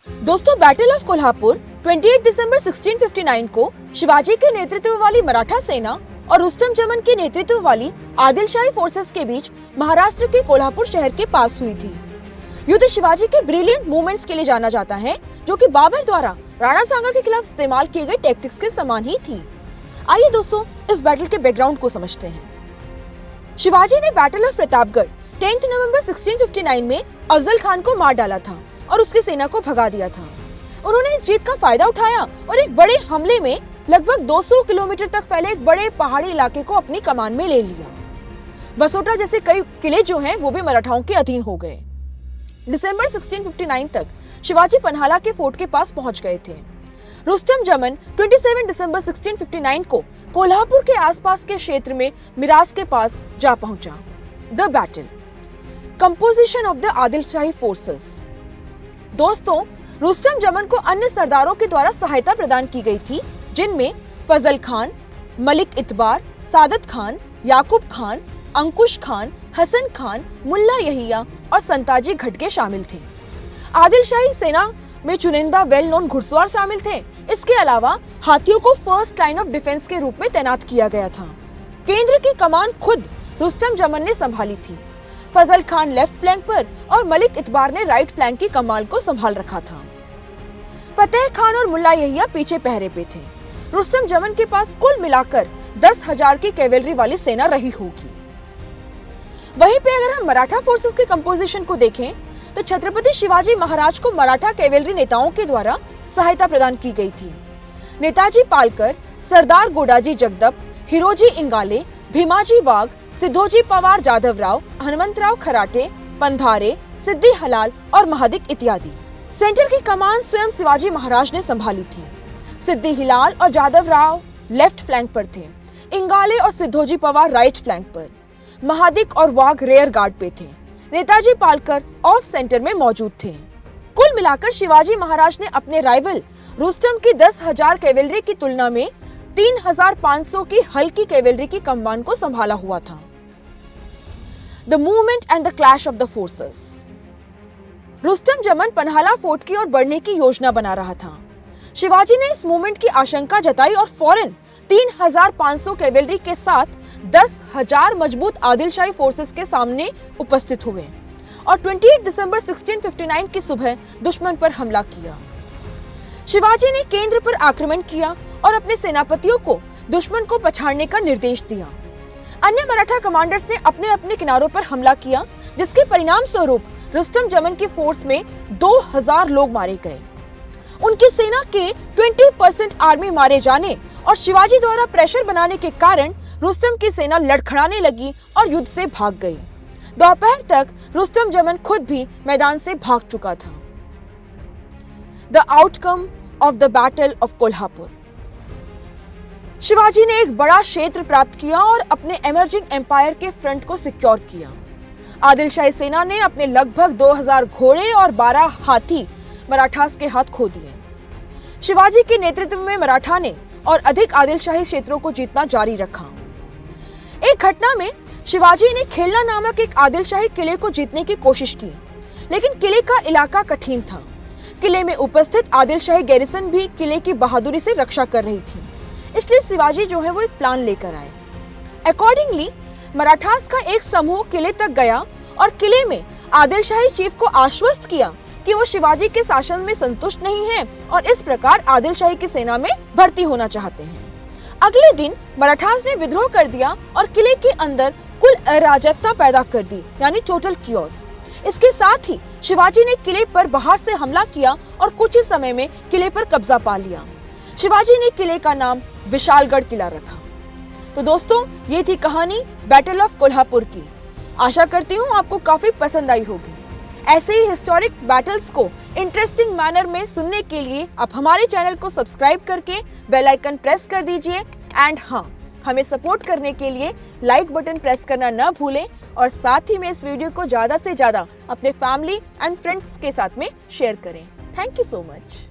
दोस्तों, battle of Kolhapur 28 दिसंबर 1659 को शिवाजी के नेतृत्व वाली मराठा सेना और रुस्तम जमन के नेतृत्व वाली आदिलशाही फोर्सेस के बीच महाराष्ट्र के कोल्हापुर शहर के पास हुई थी। युद्ध शिवाजी के ब्रिलियंट मूवमेंट्स के लिए जाना जाता है, जो कि बाबर द्वारा राणा सांगा के खिलाफ इस्तेमाल किए गए टैक्टिक्स के समान ही थी। आइए दोस्तों, इस बैटल के बैकग्राउंड को समझते हैं। शिवाजी ने बैटल ऑफ प्रतापगढ़ 10 नवंबर 1659 में अफजल खान को मार डाला था और उसकी सेना को भगा दिया था। उन्होंने इस जीत का फायदा उठाया और एक बड़े हमले में लगभग 200 किलोमीटर तक फैले एक बड़े पहाड़ी इलाके को अपनी कमान में ले लिया। बसोटा जैसे कई किले जो हैं वो भी मराठाओं के अधीन हो गए। दिसंबर 1659 तक शिवाजी पन्हाला के फोर्ट के पास पहुंच गए थे। रुस्तम जमन 27 दिसंबर 1659 को कोल्हापुर के आसपास के क्षेत्र में मिरास के पास जा पहुंचा। The battle, composition of the Adilshahi forces. दोस्तों, रुस्तम जमन को अन्य सरदारों के द्वारा सहायता प्रदान की गई थी, जिनमें फजल खान, मलिक इतबार, सादत खान, याकूब खान, अंकुश खान, हसन खान, मुल्ला यहिया और संताजी घटके शामिल थे। आदिलशाही सेना में चुनिंदा वेल नोन घुड़सवार शामिल थे। इसके अलावा हाथियों को फर्स्ट लाइन ऑफ डिफेंस के रूप में तैनात किया गया था। केंद्र की कमान खुद रुस्तम जमन ने संभाली थी। फजल खान लेफ्ट फ्लैंक पर और मलिक इतबार ने राइट फ्लैंक की कमान को संभाल रखा था। फतेह खान और मुल्ला यहिया पीछे पहरे पे थे। रुस्तम जमन के पास कुल मिलाकर 10,000 की कैवेलरी वाली सेना रही होगी। वहीं पे अगर हम मराठा फोर्सेस के कंपोजिशन को देखें तो छत्रपति शिवाजी महाराज को मराठा कैवेलरी नेताओं के द्वारा सहायता प्रदान की गई थी। नेताजी पालकर, सरदार गोडाजी जगदप, हिरोजी इंगाले, भीमाजी वाघ, सिद्धोजी पवार जाधवराव, हनुमंतराव खराटे, पंधारे, सिद्धि हलाल और महादिक इत्यादि। सेंटर की कमान स्वयं शिवाजी महाराज ने संभाली थी। सिद्धि हिलाल और जाधवराव लेफ्ट फ्लैंक पर थे। इंगाले और सिद्धोजी पवार राइट फ्लैंक पर। महादिक और वाघ रेयर गार्ड पे थे। नेताजी पालकर ऑफ सेंटर में मौजूद थे। कुल मिलाकर शिवाजी महाराज ने अपने राइवल रुस्तम की 10,000 कैवेलरी की तुलना में 3,500 की हल्की कैवेलरी की कमान को संभाला हुआ था। The movement and the clash of the forces. Rustam जमन पन्हाला फोर्ट की ओर बढ़ने की योजना बना रहा था। शिवाजी ने इस मूवमेंट की आशंका जताई और फौरन 3,500 कैवेलरी के साथ 10,000 मजबूत आदिलशाही फोर्सेस के सामने उपस्थित हुए और 28 दिसंबर 1659 की सुबह दुश्मन पर हमला किया। शिवाजी ने केंद्र पर आक्रमण किया और अपने सेनापतियों को दुश्मन को पछाड़ने का निर्देश दिया। अन्य मराठा कमांडर्स ने अपने अपने किनारों पर हमला किया, जिसके परिणाम स्वरूप रुस्तम जमन की फोर्स में 2,000 लोग मारे गए। उनकी सेना के 20% आर्मी मारे जाने और शिवाजी द्वारा प्रेशर बनाने के कारण रुस्तम की सेना लड़खड़ाने लगी और युद्ध से भाग गई। दोपहर तक रुस्तम जमन खुद भी मैदान से भाग चुका था। The outcome of the battle of Kolhapur. Shivaji ने एक बड़ा क्षेत्र प्राप्त किया और अपने एमर्जिंग एम्पायर के फ्रंट को सिक्योर किया। आदिलशाही सेना ने अपने लगभग 2,000 घोड़े और 12 हाथी मराठास के हाथ खो दिए। शिवाजी के नेतृत्व में मराठा ने और अधिक आदिलशाही क्षेत्रों को जीतना जारी रखा। एक घटना में शिवाजी ने खेलना नामक एक आदिलशाही किले को जीतने की कोशिश की, लेकिन किले का इलाका कठिन था। किले में उपस्थित आदिलशाही गैरिसन भी किले की बहादुरी से रक्षा कर रही थी, इसलिए शिवाजी जो है वो एक प्लान लेकर आए। अकॉर्डिंगली मराठास का एक समूह किले तक गया और किले में आदिलशाही चीफ को आश्वस्त किया कि वो शिवाजी के शासन में संतुष्ट नहीं है और इस प्रकार आदिलशाही की सेना में भर्ती होना चाहते हैं। अगले दिन मराठास ने विद्रोह कर दिया और किले के अंदर कुल अराजकता पैदा कर दी, यानी टोटल कियोस। इसके साथ ही शिवाजी ने किले पर बाहर से हमला किया और कुछ ही समय में किले पर कब्जा पा लिया। शिवाजी ने किले का नाम विशालगढ़ किला रखा। तो दोस्तों, ये थी कहानी बैटल ऑफ कोल्हापुर की। आशा करती हूँ आपको काफी पसंद आई होगी। ऐसे ही हिस्टोरिक बैटल्स को इंटरेस्टिंग मैनर में सुनने के लिए आप हमारे चैनल को सब्सक्राइब करके बेल आइकन प्रेस कर दीजिए। एंड हाँ, हमें सपोर्ट करने के लिए लाइक बटन प्रेस करना न भूलें और साथ ही में इस वीडियो को ज़्यादा से ज़्यादा अपने फैमिली एंड फ्रेंड्स के साथ में शेयर करें। Thank you so much.